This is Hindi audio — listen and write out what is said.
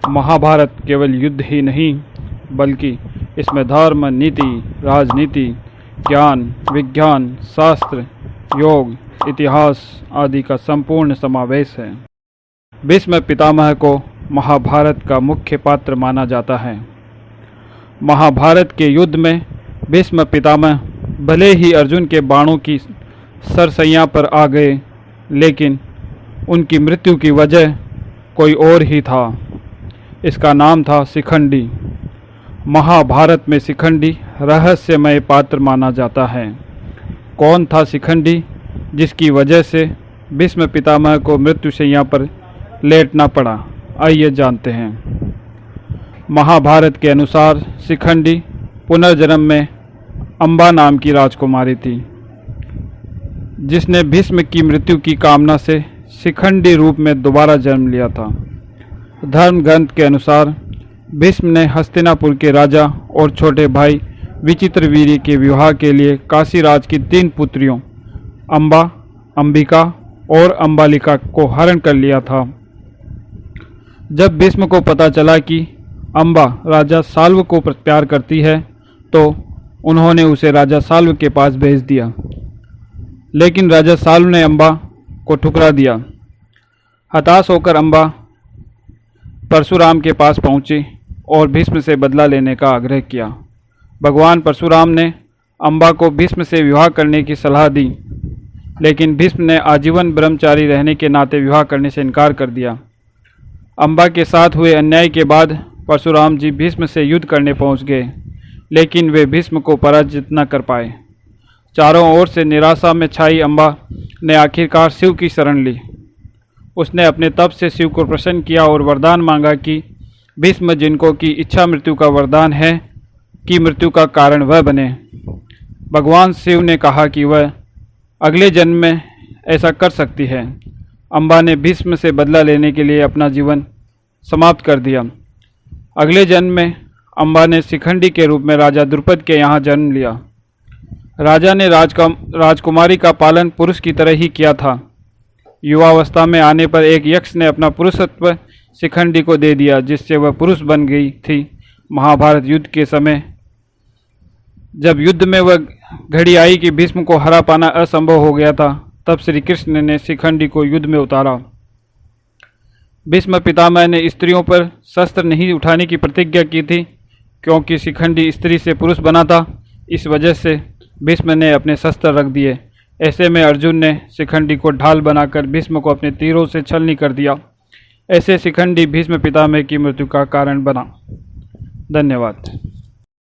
महाभारत केवल युद्ध ही नहीं बल्कि इसमें धर्म, नीति, राजनीति, ज्ञान, विज्ञान, शास्त्र, योग, इतिहास आदि का संपूर्ण समावेश है। भीष्म पितामह को महाभारत का मुख्य पात्र माना जाता है। महाभारत के युद्ध में भीष्म पितामह भले ही अर्जुन के बाणों की सरसैया पर आ गए, लेकिन उनकी मृत्यु की वजह कोई और ही था। इसका नाम था शिखंडी। महाभारत में शिखंडी रहस्यमय पात्र माना जाता है। कौन था शिखंडी जिसकी वजह से भीष्म पितामह को मृत्युशैया पर लेटना पड़ा? आइए जानते हैं। महाभारत के अनुसार शिखंडी पुनर्जन्म में अम्बा नाम की राजकुमारी थी, जिसने भीष्म की मृत्यु की कामना से शिखंडी रूप में दोबारा जन्म लिया था। धर्म ग्रंथ के अनुसार भीष्म ने हस्तिनापुर के राजा और छोटे भाई विचित्रवीर्य के विवाह के लिए काशीराज की 3 पुत्रियों अम्बा, अंबिका और अंबालिका को हरण कर लिया था। जब भीष्म को पता चला कि अम्बा राजा साल्व को प्यार करती है, तो उन्होंने उसे राजा साल्व के पास भेज दिया, लेकिन राजा साल्व ने अम्बा को ठुकरा दिया। हताश होकर अम्बा परशुराम के पास पहुंची और भीष्म से बदला लेने का आग्रह किया। भगवान परशुराम ने अम्बा को भीष्म से विवाह करने की सलाह दी, लेकिन भीष्म ने आजीवन ब्रह्मचारी रहने के नाते विवाह करने से इनकार कर दिया। अम्बा के साथ हुए अन्याय के बाद परशुराम जी भीष्म से युद्ध करने पहुंच गए, लेकिन वे भीष्म को पराजित न कर पाए। चारों ओर से निराशा में छाई अम्बा ने आखिरकार शिव की शरण ली। उसने अपने तप से शिव को प्रसन्न किया और वरदान मांगा कि भीष्म, जिनको की इच्छा मृत्यु का वरदान है, की मृत्यु का कारण वह बने। भगवान शिव ने कहा कि वह अगले जन्म में ऐसा कर सकती है। अम्बा ने भीष्म से बदला लेने के लिए अपना जीवन समाप्त कर दिया। अगले जन्म में अम्बा ने शिखंडी के रूप में राजा द्रुपद के यहाँ जन्म लिया। राजा ने राजकुमारी का पालन पुरुष की तरह ही किया था। युवावस्था में आने पर एक यक्ष ने अपना पुरुषत्व शिखंडी को दे दिया, जिससे वह पुरुष बन गई थी। महाभारत युद्ध के समय जब युद्ध में वह घड़ी आई कि भीष्म को हरा पाना असंभव हो गया था, तब श्री कृष्ण ने शिखंडी को युद्ध में उतारा। भीष्म पितामह ने स्त्रियों पर शस्त्र नहीं उठाने की प्रतिज्ञा की थी, क्योंकि शिखंडी स्त्री से पुरुष बना था। इस वजह से भीष्म ने अपने शस्त्र रख दिए। ऐसे में अर्जुन ने शिखंडी को ढाल बनाकर भीष्म को अपने तीरों से छलनी कर दिया। ऐसे शिखंडी भीष्म पितामह की मृत्यु का कारण बना। धन्यवाद।